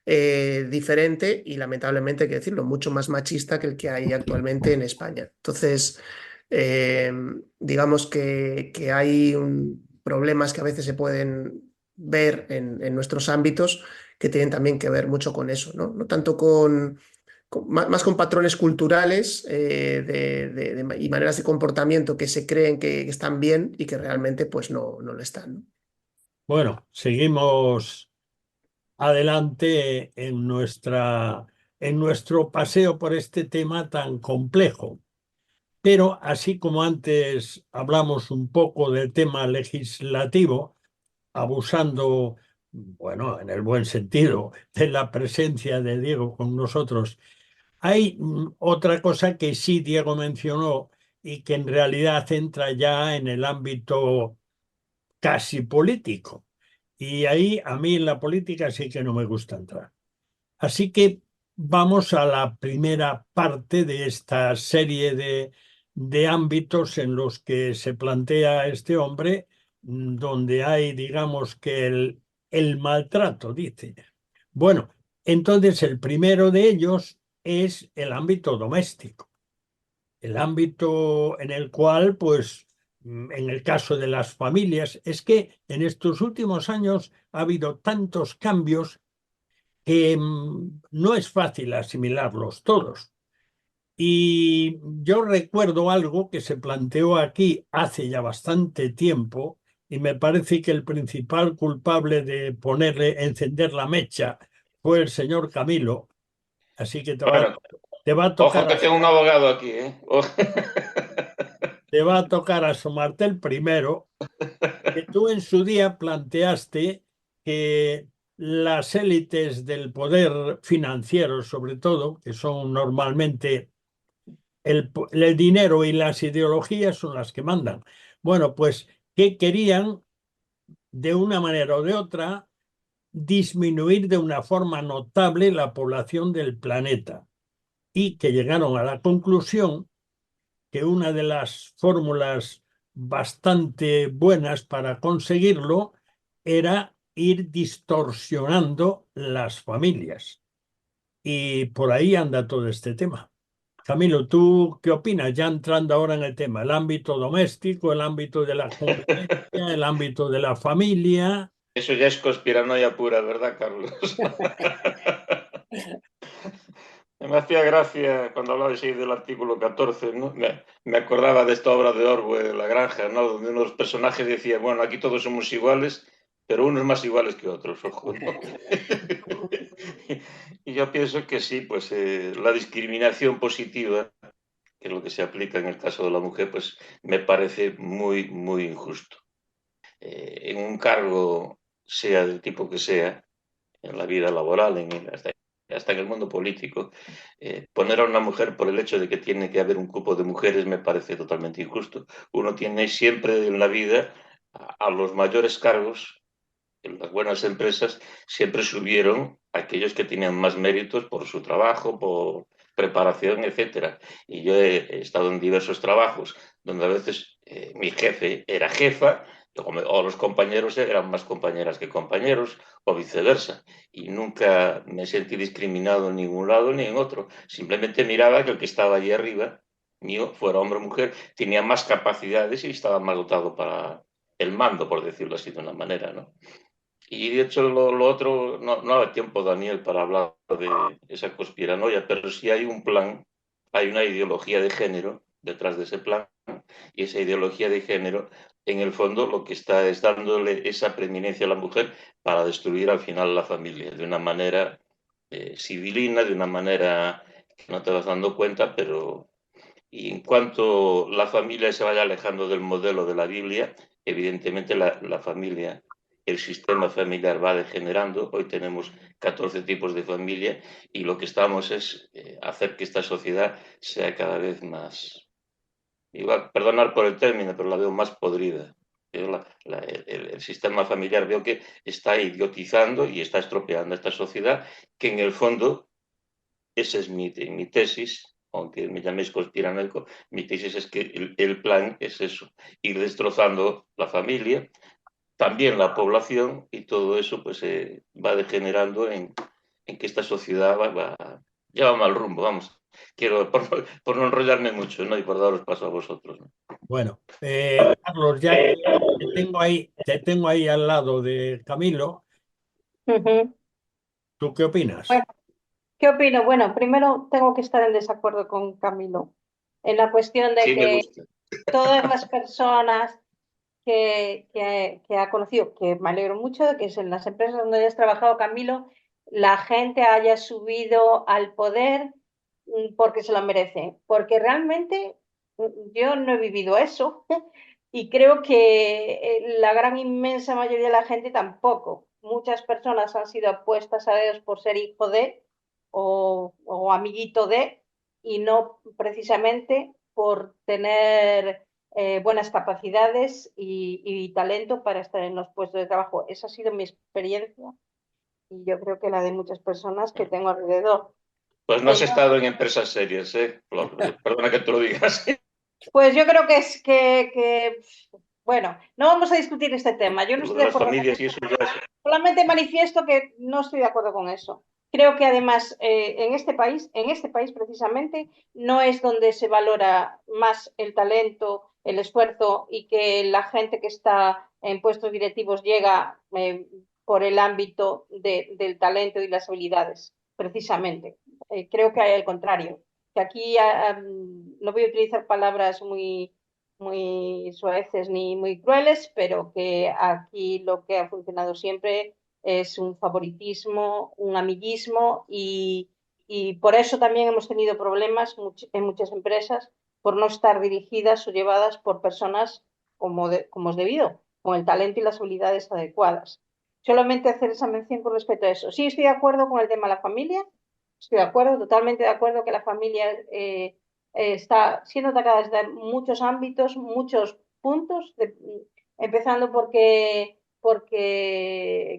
diferente y lamentablemente, hay que decirlo, mucho más machista que el que hay actualmente en España. Entonces, eh, digamos que hay problemas que a veces se pueden ver en nuestros ámbitos que tienen también que ver mucho con eso, ¿no? No tanto más con patrones culturales y maneras de comportamiento que se creen que están bien y que realmente pues no lo están, ¿no? Bueno, seguimos adelante en nuestro paseo por este tema tan complejo. Pero así como antes hablamos un poco del tema legislativo, abusando, bueno, en el buen sentido, de la presencia de Diego con nosotros, hay otra cosa que sí Diego mencionó y que en realidad entra ya en el ámbito casi político. Y ahí a mí en la política sí que no me gusta entrar. Así que vamos a la primera parte de esta serie de ámbitos en los que se plantea este hombre, donde hay, digamos, que el maltrato, dice. Bueno, entonces el primero de ellos es el ámbito doméstico, el ámbito en el cual, pues, en el caso de las familias, es que en estos últimos años ha habido tantos cambios que no es fácil asimilarlos todos. Y yo recuerdo algo que se planteó aquí hace ya bastante tiempo y me parece que el principal culpable de encender la mecha fue el señor Camilo. Así que Bueno, te va a ojo tocar, que tengo un abogado aquí, ¿eh? te va a tocar asomarte el primero, que tú en su día planteaste que las élites del poder financiero, sobre todo, que son normalmente el dinero y las ideologías son las que mandan. Bueno, pues que querían, de una manera o de otra, disminuir de una forma notable la población del planeta y que llegaron a la conclusión que una de las fórmulas bastante buenas para conseguirlo era ir distorsionando las familias. Y por ahí anda todo este tema. Camilo, ¿tú qué opinas? Ya entrando ahora en el tema, el ámbito doméstico, el ámbito de la convivencia, el ámbito de la familia. Eso ya es conspiranoia pura, ¿verdad, Carlos? Me hacía gracia cuando hablabais ahí del artículo 14, ¿no? Me acordaba de esta obra de Orwell, La Granja, ¿no? Donde uno de los personajes decía, bueno, aquí todos somos iguales, pero unos más iguales que otros, ojo, ¿no? Y yo pienso que sí, pues la discriminación positiva, que es lo que se aplica en el caso de la mujer, pues me parece muy, muy injusto. En un cargo, sea del tipo que sea, en la vida laboral, hasta en el mundo político, poner a una mujer por el hecho de que tiene que haber un cupo de mujeres me parece totalmente injusto. Uno tiene siempre en la vida a los mayores cargos, en las buenas empresas, siempre subieron aquellos que tenían más méritos por su trabajo, por preparación, etcétera. Y yo he estado en diversos trabajos donde a veces mi jefe era jefa o los compañeros eran más compañeras que compañeros o viceversa. Y nunca me sentí discriminado en ningún lado ni en otro. Simplemente miraba que el que estaba allí arriba, mío, fuera hombre o mujer, tenía más capacidades y estaba más dotado para el mando, por decirlo así de una manera, ¿no? Y de hecho lo otro, no hay tiempo, Daniel, para hablar de esa conspiranoia, pero sí hay un plan, hay una ideología de género detrás de ese plan, y esa ideología de género, en el fondo, lo que está es dándole esa preeminencia a la mujer para destruir al final la familia, de una manera civilina, de una manera que no te vas dando cuenta, pero y en cuanto la familia se vaya alejando del modelo de la Biblia, evidentemente la familia, el sistema familiar va degenerando. Hoy tenemos 14 tipos de familia y lo que estamos es hacer que esta sociedad sea cada vez más, igual, perdonar por el término, pero la veo más podrida. El sistema familiar veo que está idiotizando y está estropeando esta sociedad, que en el fondo, esa es mi tesis, aunque me llaméis conspiranoico, mi tesis es que el plan es eso, ir destrozando la familia, también la población, y todo eso pues va degenerando en que esta sociedad lleva mal rumbo, vamos. Quiero, por no enrollarme mucho, ¿no? Y por daros paso a vosotros, ¿no? Bueno, Carlos, ya que te tengo ahí al lado de Camilo, Ujú. ¿tú qué opinas? Bueno, ¿qué opino? Bueno, primero tengo que estar en desacuerdo con Camilo en la cuestión de Sí, me que gusta. todas las personas que ha conocido, que me alegro mucho de que es en las empresas donde hayas trabajado, Camilo, la gente haya subido al poder porque se lo merece. Porque realmente yo no he vivido eso y creo que la gran inmensa mayoría de la gente tampoco. Muchas personas han sido apuestas a Dios por ser hijo de o amiguito de y no precisamente por tener buenas capacidades y talento para estar en los puestos de trabajo. Esa ha sido mi experiencia y yo creo que la de muchas personas que tengo alrededor. Pues no has Entonces, estado en empresas serias, ¿eh? Perdona que te lo digas. pues yo creo que es bueno, no vamos a discutir este tema. Yo no Lo estoy de de las acuerdo con familias y eso. eso ya es... Solamente manifiesto que no estoy de acuerdo con eso. Creo que además en este país precisamente, no es donde se valora más el talento el esfuerzo y que la gente que está en puestos directivos llega por el ámbito del talento y las habilidades, precisamente. Creo que hay al contrario, que aquí no voy a utilizar palabras muy suaves ni muy crueles, pero que aquí lo que ha funcionado siempre es un favoritismo, un amiguismo y por eso también hemos tenido problemas en muchas empresas por no estar dirigidas o llevadas por personas como es debido, con el talento y las habilidades adecuadas. Solamente hacer esa mención con respecto a eso. Sí, estoy de acuerdo con el tema de la familia, estoy de acuerdo, totalmente de acuerdo que la familia está siendo atacada desde muchos ámbitos, muchos puntos, empezando porque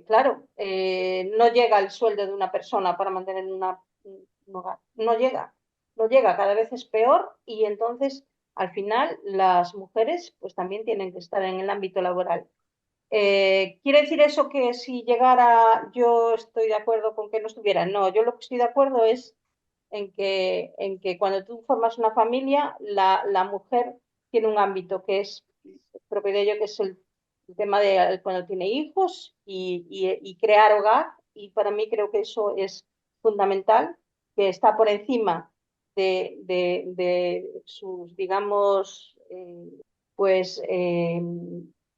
claro, no llega el sueldo de una persona para mantener un hogar, no llega, cada vez es peor y entonces al final las mujeres pues también tienen que estar en el ámbito laboral. ¿Quiere decir eso que si llegara yo estoy de acuerdo con que no estuviera? No, yo lo que estoy de acuerdo es en que cuando tú formas una familia, la mujer tiene un ámbito que es propio de ello, que es el tema de cuando tiene hijos y crear hogar, y para mí creo que eso es fundamental, que está por encima de sus, digamos,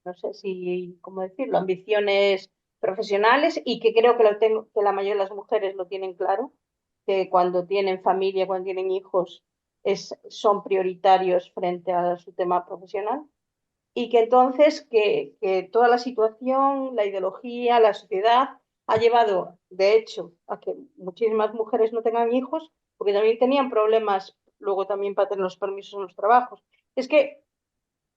no sé si, ¿cómo decirlo?, ambiciones profesionales, y que creo que la mayoría de las mujeres lo tienen claro, que cuando tienen familia, cuando tienen hijos, son prioritarios frente a su tema profesional, y que entonces que toda la situación, la ideología, la sociedad ha llevado, de hecho, a que muchísimas mujeres no tengan hijos, porque también tenían problemas luego también para tener los permisos en los trabajos. Es que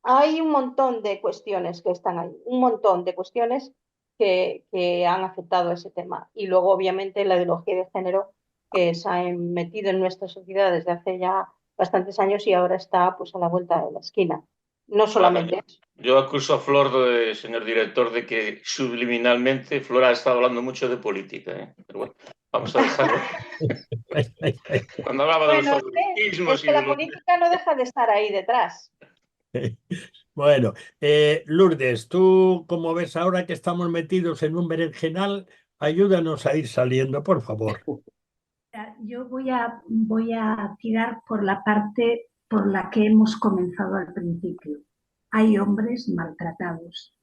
hay un montón de cuestiones que están ahí, un montón de cuestiones que han afectado a ese tema. Y luego, obviamente, la ideología de género que se ha metido en nuestra sociedad desde hace ya bastantes años y ahora está pues a la vuelta de la esquina. No solamente eso. Yo acuso a Flor, señor director, de que subliminalmente Flor ha estado hablando mucho de política. Pero bueno, vamos a dejarlo. Cuando hablaba de los favoritismos es que la política no deja de estar ahí detrás. Bueno, Lourdes, tú, como ves ahora que estamos metidos en un berenjenal, ayúdanos a ir saliendo, por favor. Yo voy a tirar por la parte por la que hemos comenzado al principio. Hay hombres maltratados.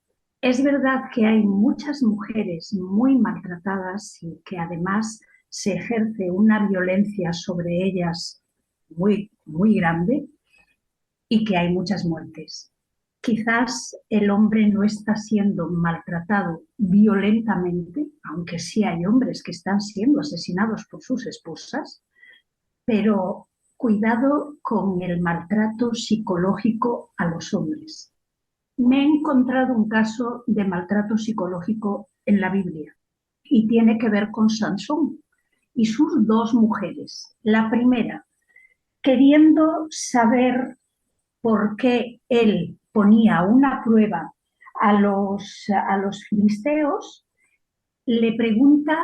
Es verdad que hay muchas mujeres muy maltratadas y que además se ejerce una violencia sobre ellas muy, muy grande y que hay muchas muertes. Quizás el hombre no está siendo maltratado violentamente, aunque sí hay hombres que están siendo asesinados por sus esposas, pero cuidado con el maltrato psicológico a los hombres. Me he encontrado un caso de maltrato psicológico en la Biblia y tiene que ver con Sansón y sus dos mujeres. La primera, queriendo saber por qué él ponía una prueba a los filisteos, le pregunta,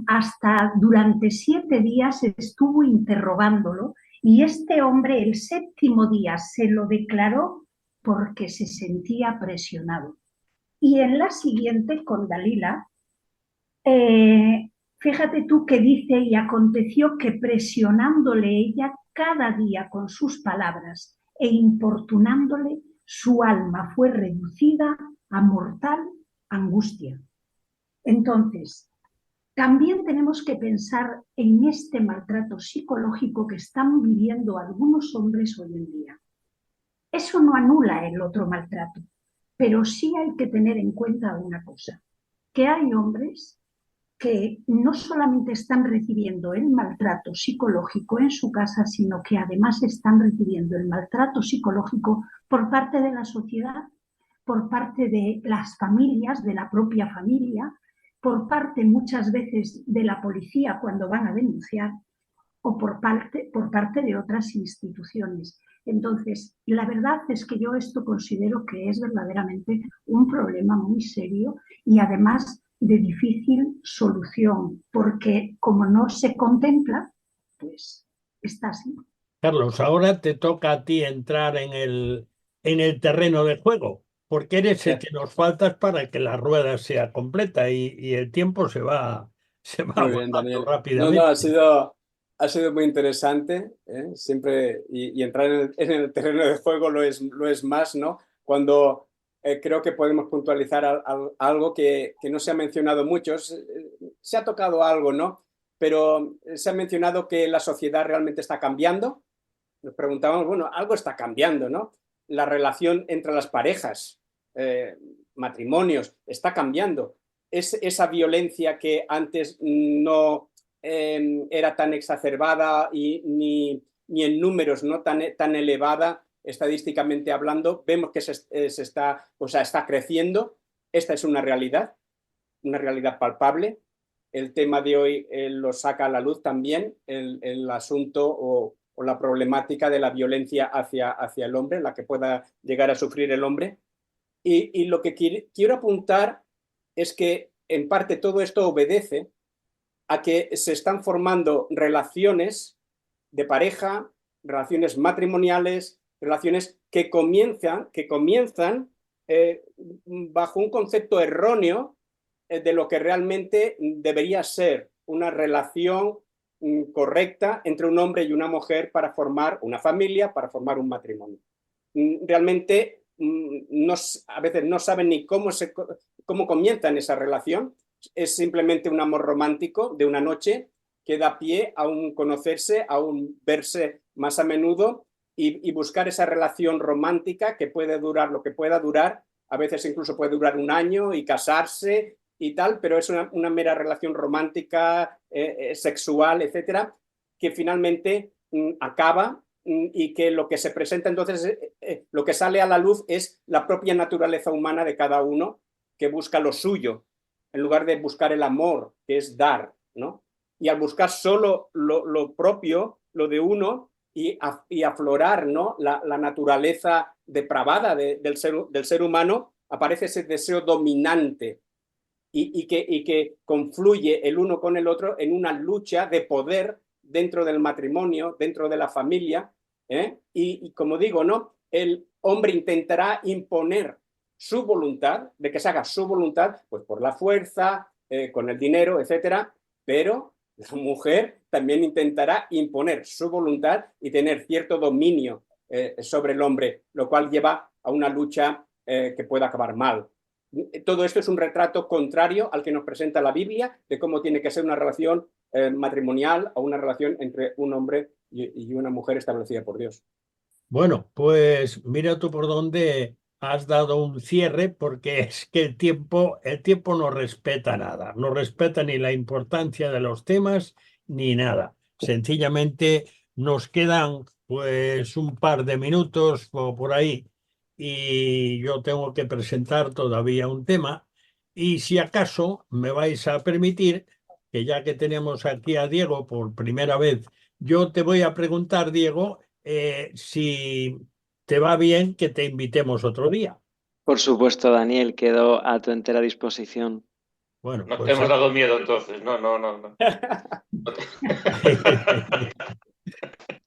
hasta durante 7 días estuvo interrogándolo, y este hombre el 7º día se lo declaró porque se sentía presionado. Y en la siguiente, con Dalila, fíjate tú que dice, y aconteció que presionándole ella cada día con sus palabras e importunándole, su alma fue reducida a mortal angustia. Entonces, también tenemos que pensar en este maltrato psicológico que están viviendo algunos hombres hoy en día. Eso no anula el otro maltrato, pero sí hay que tener en cuenta una cosa, que hay hombres que no solamente están recibiendo el maltrato psicológico en su casa, sino que además están recibiendo el maltrato psicológico por parte de la sociedad, por parte de las familias, de la propia familia, por parte muchas veces de la policía cuando van a denunciar, o por parte de otras instituciones. Entonces, la verdad es que yo esto considero que es verdaderamente un problema muy serio y además de difícil solución, porque como no se contempla, pues está así. Carlos, ahora te toca a ti entrar en el en el terreno de juego, porque eres el que nos faltas para que la rueda sea completa y el tiempo se va Muy bien, agotando Daniel. No, rápidamente. ha sido muy interesante, ¿eh? Siempre, y entrar en el terreno de juego lo es más, ¿no? Cuando creo que podemos puntualizar algo que no se ha mencionado mucho. Se ha tocado algo, ¿no? Pero se ha mencionado que la sociedad realmente está cambiando. Nos preguntábamos, bueno, algo está cambiando, ¿no? La relación entre las parejas, matrimonios, está cambiando. Esa violencia que antes no era tan exacerbada y ni en números no tan elevada, estadísticamente hablando, vemos que está creciendo. Esta es una realidad palpable. El tema de hoy lo saca a la luz también, el asunto o la problemática de la violencia hacia el hombre, la que pueda llegar a sufrir el hombre. Y lo que quiero apuntar es que en parte todo esto obedece a que se están formando relaciones de pareja, relaciones matrimoniales, relaciones que comienzan bajo un concepto erróneo de lo que realmente debería ser una relación correcta entre un hombre y una mujer para formar una familia, para formar un matrimonio. Realmente a veces no saben ni cómo comienzan esa relación. Es simplemente un amor romántico de una noche que da pie a un conocerse, a un verse más a menudo y buscar esa relación romántica que puede durar lo que pueda durar. A veces incluso puede durar un año y casarse y tal, pero es una mera relación romántica, sexual, etcétera, que finalmente acaba y que lo que se presenta entonces, lo que sale a la luz es la propia naturaleza humana de cada uno que busca lo suyo, en lugar de buscar el amor, que es dar, ¿no? Y al buscar solo lo propio, lo de uno, y aflorar, ¿no? la naturaleza depravada del ser humano, aparece ese deseo dominante y que confluye el uno con el otro en una lucha de poder dentro del matrimonio, dentro de la familia, ¿eh? Y como digo, ¿no? El hombre intentará imponer su voluntad, de que se haga su voluntad, pues por la fuerza, con el dinero, etcétera, pero la mujer también intentará imponer su voluntad y tener cierto dominio sobre el hombre, lo cual lleva a una lucha que puede acabar mal. Todo esto es un retrato contrario al que nos presenta la Biblia de cómo tiene que ser una relación matrimonial o una relación entre un hombre y una mujer establecida por Dios. Bueno, pues mira tú por dónde has dado un cierre, porque es que el tiempo no respeta nada, no respeta ni la importancia de los temas ni nada. Sencillamente nos quedan pues un par de minutos o por ahí y yo tengo que presentar todavía un tema y si acaso me vais a permitir que ya que tenemos aquí a Diego por primera vez, yo te voy a preguntar, Diego, si te va bien que te invitemos otro día. Por supuesto, Daniel, quedo a tu entera disposición. Bueno, No pues te hemos dado miedo entonces. No.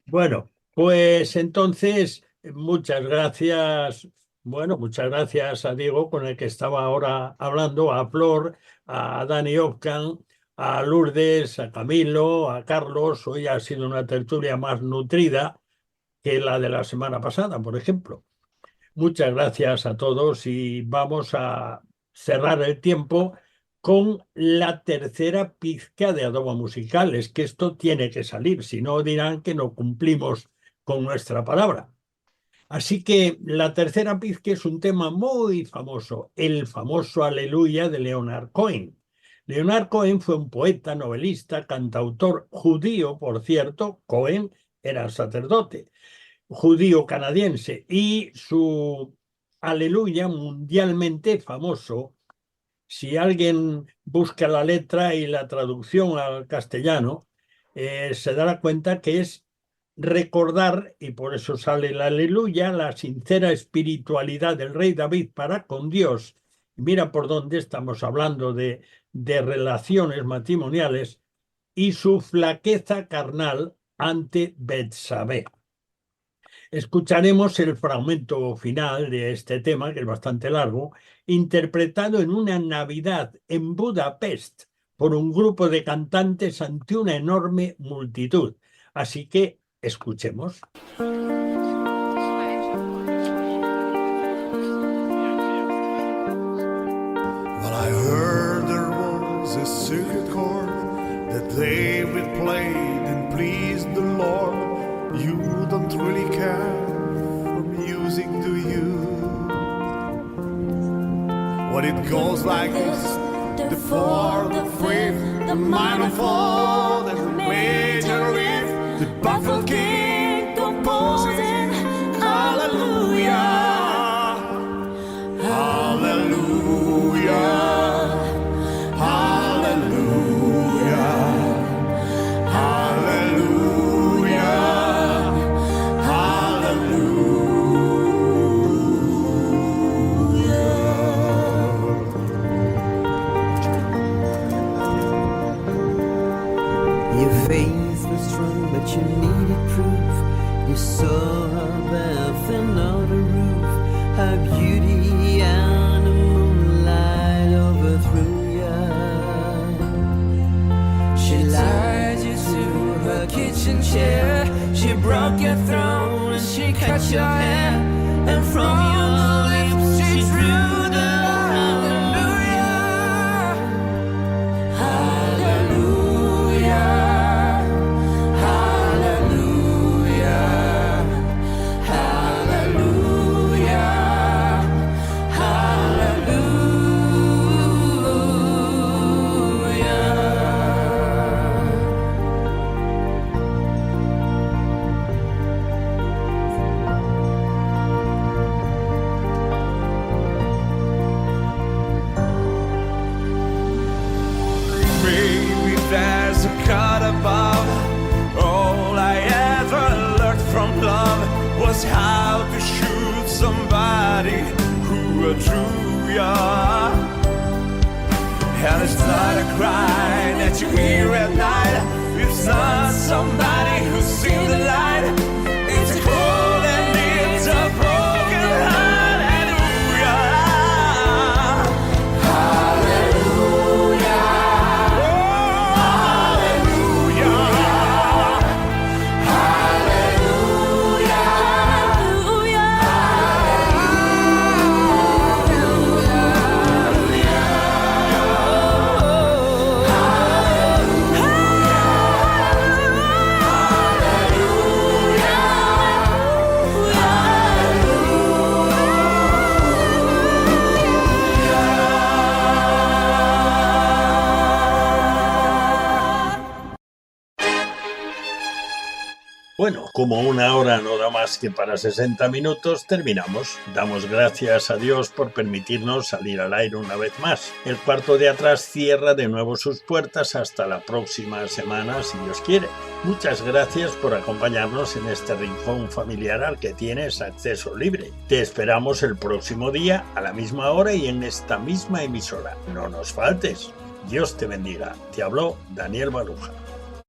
bueno, pues entonces muchas gracias. Bueno, muchas gracias a Diego con el que estaba ahora hablando, a Flor, a Dani Occan, a Lourdes, a Camilo, a Carlos. Hoy ha sido una tertulia más nutrida que la de la semana pasada, por ejemplo. Muchas gracias a todos y vamos a cerrar el tiempo con la tercera pizca de adobo musical. Es que esto tiene que salir, si no dirán que no cumplimos con nuestra palabra. Así que la tercera pizca es un tema muy famoso, el famoso Aleluya de Leonard Cohen. Leonard Cohen fue un poeta, novelista, cantautor judío, por cierto. Cohen era sacerdote judío canadiense y su Aleluya mundialmente famoso. Si alguien busca la letra y la traducción al castellano, se dará cuenta que es recordar, y por eso sale el Aleluya, la sincera espiritualidad del rey David para con Dios. Mira por dónde estamos hablando de relaciones matrimoniales y su flaqueza carnal ante Betsabé. Escucharemos el fragmento final de este tema, que es bastante largo, interpretado en una Navidad en Budapest por un grupo de cantantes ante una enorme multitud. Así que escuchemos. Well, I heard there was a secret chord that David played and pleased the Lord. You don't really care for music, do you? Well, it goes like this: the fourth, the fifth, the minor fall, the major riff, the baffled king composing. Hallelujah, hallelujah. You needed proof. You saw her bath and on the roof, her beauty and the moonlight overthrew ya. She tied you to her kitchen chair, she broke your throne and she cut your hair, and from your lips she drew the hallelujah, hallelujah. How to shoot somebody who drew ya. And it's not a cry that you hear at night, it's not somebody who's seen the light, it's a cold and it's a broken heart. Hallelujah, hallelujah, oh, hallelujah, hallelujah. Bueno, como una hora no da más que para 60 minutos, terminamos. Damos gracias a Dios por permitirnos salir al aire una vez más. El cuarto de atrás cierra de nuevo sus puertas hasta la próxima semana, si Dios quiere. Muchas gracias por acompañarnos en este rincón familiar al que tienes acceso libre. Te esperamos el próximo día, a la misma hora y en esta misma emisora. No nos faltes. Dios te bendiga. Te habló Daniel Baluja.